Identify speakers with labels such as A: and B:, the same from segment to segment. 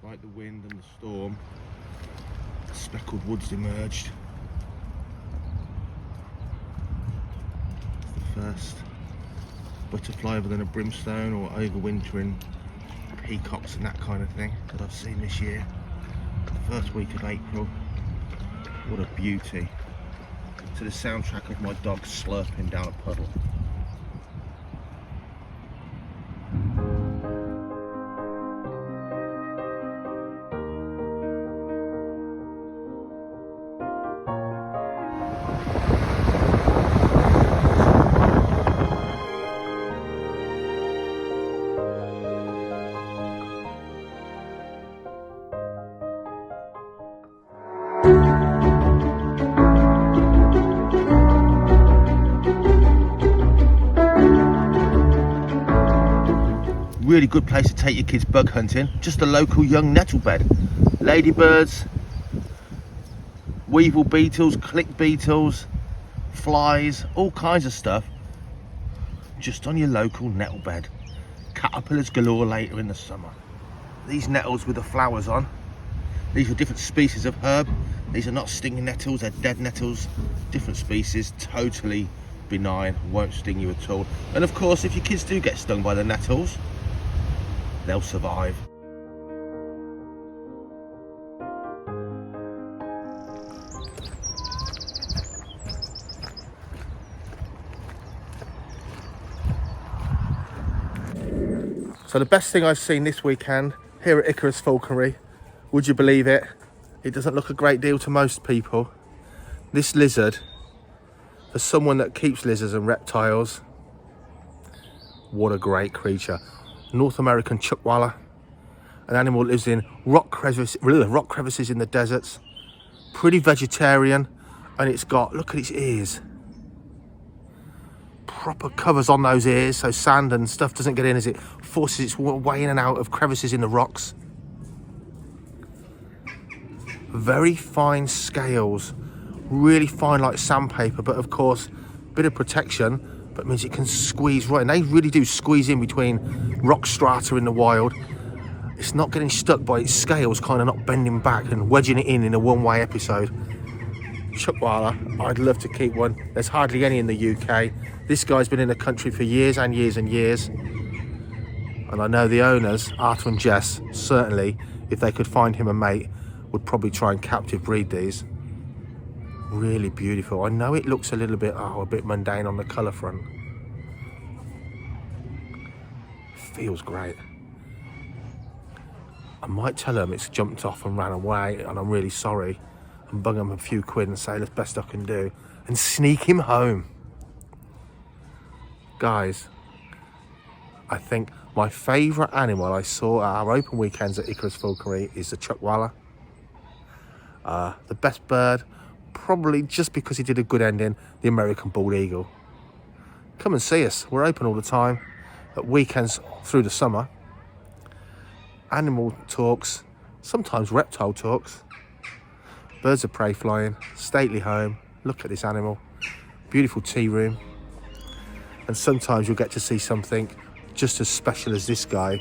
A: Despite the wind and the storm, the speckled woods emerged. It's the first butterfly other than a brimstone or overwintering peacocks and that kind of thing that I've seen this year. The first week of April. What a beauty. To the soundtrack of my dog slurping down a puddle. Really good place to take your kids bug hunting. Just a local young nettle bed. Ladybirds, weevil beetles, click beetles, flies, all kinds of stuff. Just on your local nettle bed. Caterpillars galore later in the summer. These nettles with the flowers on, these are different species of herb. These are not stinging nettles, they're dead nettles. Different species, totally benign, won't sting you at all. And of course, if your kids do get stung by the nettles, they'll survive. So the best thing I've seen this weekend here at Icarus Falconry, would you believe it? It doesn't look a great deal to most people. This lizard, for someone that keeps lizards and reptiles, what a great creature. North American chuckwalla, an animal that lives in rock crevices in the deserts, pretty vegetarian, and it's got, look at its ears, proper covers on those ears so sand and stuff doesn't get in as it forces its way in and out of crevices in the rocks. Very fine scales, really fine like sandpaper, but of course bit of protection, but means it can squeeze right, and they really do squeeze in between rock strata in the wild. It's not getting stuck by its scales, kind of not bending back and wedging it in a one-way episode. Chuckwalla, I'd love to keep one. There's hardly any in the UK. This guy's been in the country for years and years and years. And I know the owners, Arthur and Jess, certainly, if they could find him a mate, would probably try and captive breed these. Really beautiful. I know it looks a little bit, a bit mundane on the colour front. Feels great. I might tell them it's jumped off and ran away and I'm really sorry, and bung him a few quid and say that's best I can do, and sneak him home. Guys, I think my favourite animal I saw at our open weekends at Icarus Falconry is the chuckwalla. The best bird, probably just because he did a good ending, the American bald eagle. Come and see us. We're open all the time at weekends through the summer. Animal talks, sometimes reptile talks. Birds of prey flying, stately home. Look at this animal. Beautiful tea room. And sometimes you'll get to see something just as special as this guy.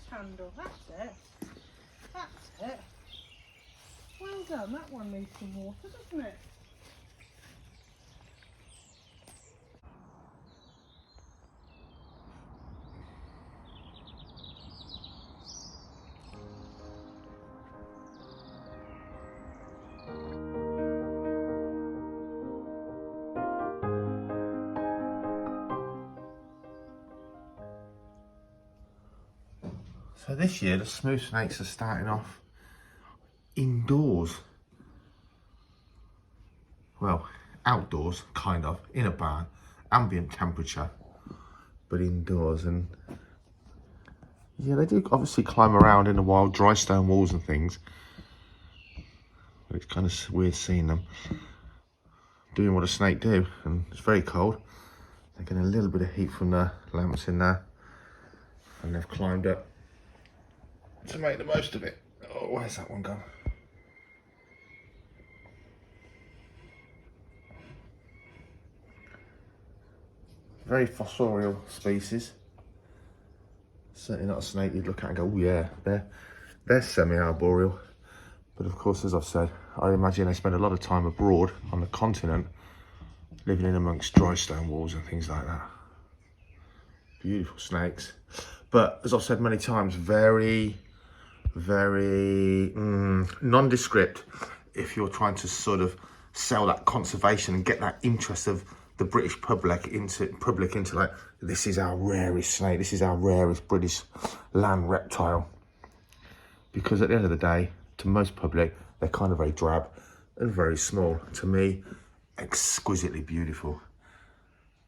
B: Handle, that's it. That's it. Well done, that one needs some water, doesn't it?
A: So this year the smooth snakes are starting off indoors. Well, outdoors, kind of, in a barn, ambient temperature, but indoors. And yeah, they do obviously climb around in the wild, dry stone walls and things. But it's kind of weird seeing them doing what a snake do, and it's very cold. They're getting a little bit of heat from the lamps in there, and they've climbed up to make the most of it. Oh, where's that one gone? Very fossorial species. Certainly not a snake you'd look at and go, oh yeah, they're semi-arboreal. But of course, as I've said, I imagine they spend a lot of time abroad on the continent, living in amongst dry stone walls and things like that. Beautiful snakes. But as I've said many times, very nondescript if you're trying to sort of sell that conservation and get that interest of the British public into like, this is our rarest snake, this is our rarest British land reptile. Because at the end of the day, to most public, they're kind of very drab and very small. To me, exquisitely beautiful.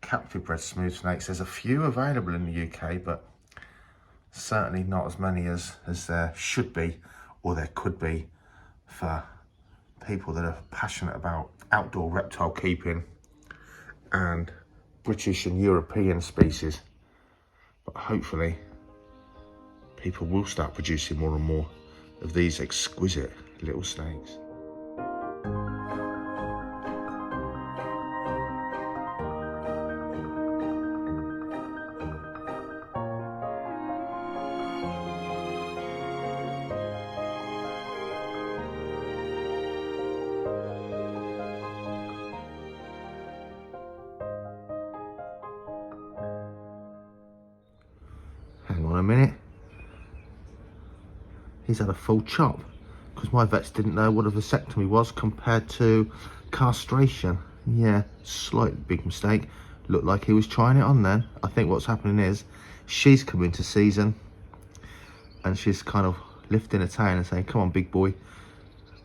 A: Captive bred smooth snakes, there's a few available in the UK, but certainly not as many as there should be or there could be for people that are passionate about outdoor reptile keeping and British and European species. But hopefully people will start producing more and more of these exquisite little snakes. Hang on a minute. He's had a full chop, because my vets didn't know what a vasectomy was compared to castration. Yeah, slight big mistake. Looked like he was trying it on then. I think what's happening is she's come into season and she's kind of lifting her tail and saying, come on, big boy.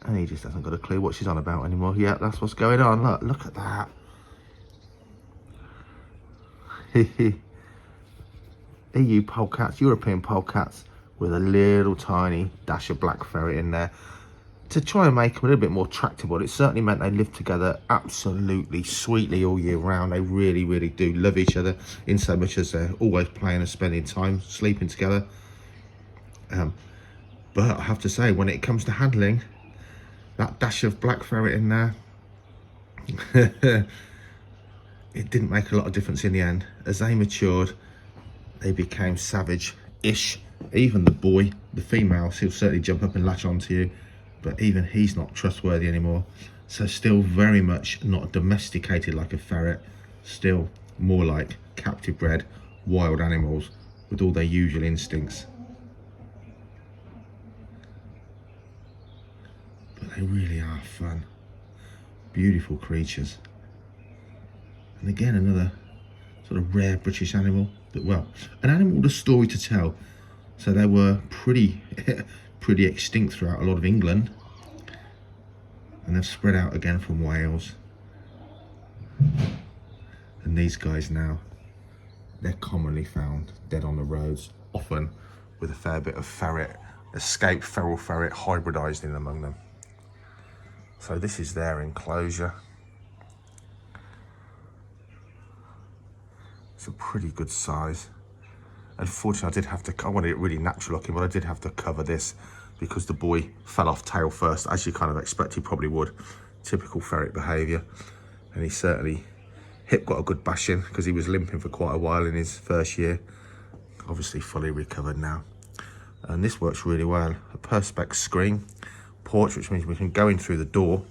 A: And he just hasn't got a clue what she's on about anymore. Yeah, that's what's going on. Look at that. EU polecats, European polecats, with a little tiny dash of black ferret in there to try and make them a little bit more tractable. It certainly meant they lived together absolutely sweetly all year round. They really, really do love each other, in so much as they're always playing and spending time sleeping together. But I have to say, when it comes to handling, that dash of black ferret in there, it didn't make a lot of difference in the end. As they matured, they became savage-ish. Even the boy, the female, he'll certainly jump up and latch onto you, but even he's not trustworthy anymore. So still very much not domesticated like a ferret, still more like captive bred wild animals with all their usual instincts. But they really are fun, beautiful creatures. And again, another sort of rare British animal that, well, an animal with a story to tell. So they were pretty extinct throughout a lot of England, and they've spread out again from Wales. And these guys now, they're commonly found dead on the roads, often with a fair bit of ferret, escaped feral ferret hybridised in among them. So this is their enclosure. It's a pretty good size. Unfortunately, I wanted it really natural looking, but I did have to cover this because the boy fell off tail first, as you kind of expect he probably would. Typical ferret behaviour. And he certainly, hip got a good bashing because he was limping for quite a while in his first year. Obviously fully recovered now. And this works really well. A perspex screen, porch, which means we can go in through the door.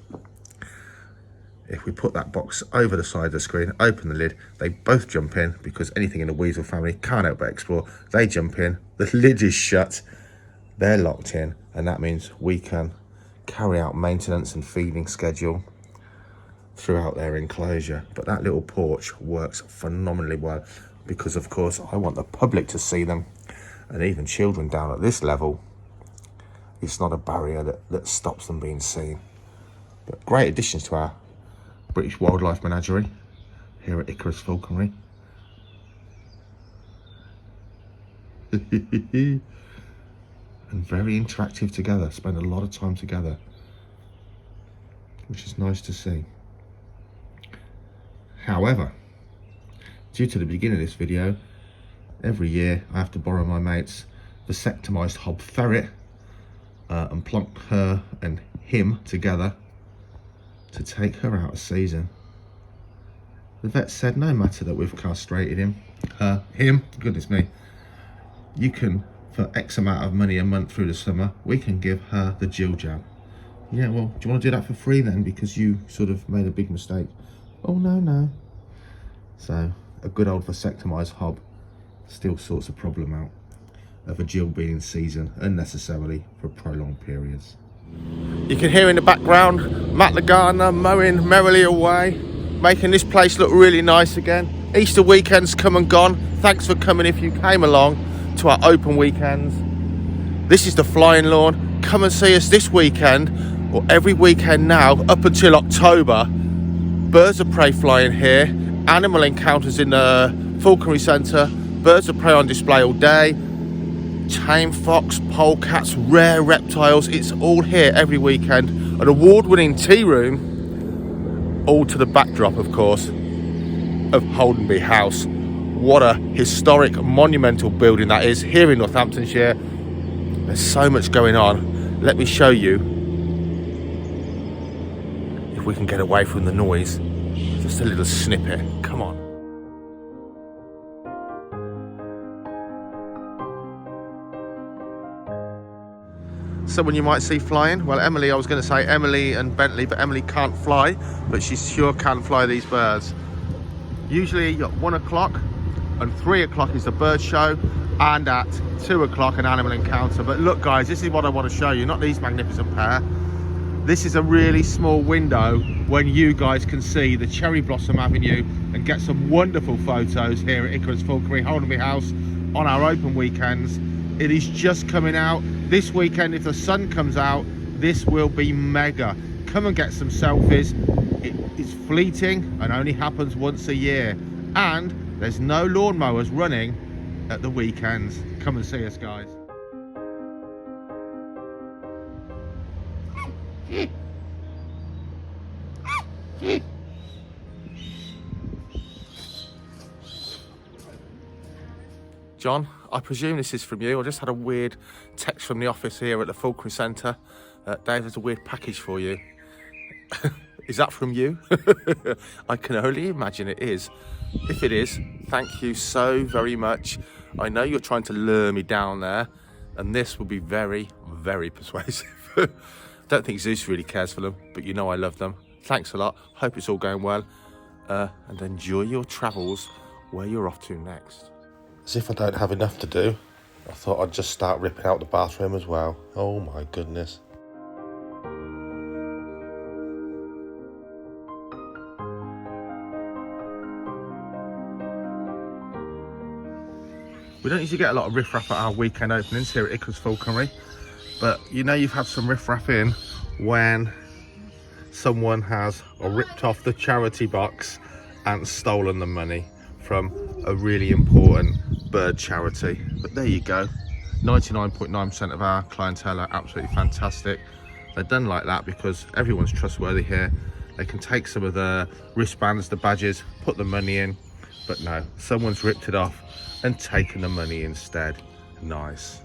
A: If we put that box over the side of the screen, open the lid, they both jump in, because anything in the weasel family can't help but explore. They jump in, the lid is shut, they're locked in, and that means we can carry out maintenance and feeding schedule throughout their enclosure. But that little porch works phenomenally well because, of course, I want the public to see them, and even children down at this level. It's not a barrier that stops them being seen. But great additions to our British Wildlife Menagerie here at Icarus Falconry. And very interactive together, spend a lot of time together, which is nice to see. However, due to the beginning of this video, every year I have to borrow my mate's vasectomized hob ferret and plonk her and him together to take her out of season. The vet said no matter that we've castrated him, goodness me, you can, for X amount of money a month through the summer, we can give her the Jill jab. Yeah, well, do you want to do that for free then, because you sort of made a big mistake? Oh, no. So a good old vasectomized hob still sorts a problem out of a Jill being in season unnecessarily for prolonged periods. You can hear in the background Matt the gardener mowing merrily away, making this place look really nice again. Easter weekend's come and gone. Thanks for coming if you came along to our open weekends. This is the flying lawn. Come and see us this weekend, or every weekend now up until October. Birds of prey flying here, animal encounters in the falconry centre, birds of prey on display all day, tame fox, polecats, rare reptiles, it's all here every weekend. An award-winning tea room, all to the backdrop, of course, of Holdenby House. What a historic, monumental building that is here in Northamptonshire. There's so much going on. Let me show you, if we can get away from the noise, just a little snippet. Come on. Someone you might see flying, well, Emily, I was going to say Emily and Bentley, but Emily can't fly, but she sure can fly these birds. Usually at 1 o'clock and 3 o'clock is the bird show, and at 2 o'clock an animal encounter. But look guys, this is what I want to show you, not these magnificent pair. This is a really small window when you guys can see the Cherry Blossom Avenue and get some wonderful photos here at Icarus Falconry, Holdenby House on our open weekends. It is just coming out this weekend. If the sun comes out, this will be mega. Come and get some selfies. It's fleeting and only happens once a year, and there's no lawnmowers running at the weekends. Come and see us, guys. John, I presume this is from you. I just had a weird text from the office here at the Falconry Centre. Dave, there's a weird package for you. Is that from you? I can only imagine it is. If it is, thank you so very much. I know you're trying to lure me down there, and this will be very, very persuasive. Don't think Zeus really cares for them, but you know I love them. Thanks a lot. Hope it's all going well. And enjoy your travels where you're off to next. As if I don't have enough to do, I thought I'd just start ripping out the bathroom as well. Oh my goodness. We don't usually get a lot of riffraff at our weekend openings here at Icarus Falconry, but you know you've had some riffraff in when someone has ripped off the charity box and stolen the money from a really important bird charity. But there you go, 99.9% of our clientele are absolutely fantastic. They're done like that because everyone's trustworthy here. They can take some of the wristbands, the badges, put the money in, but no, someone's ripped it off and taken the money instead. Nice.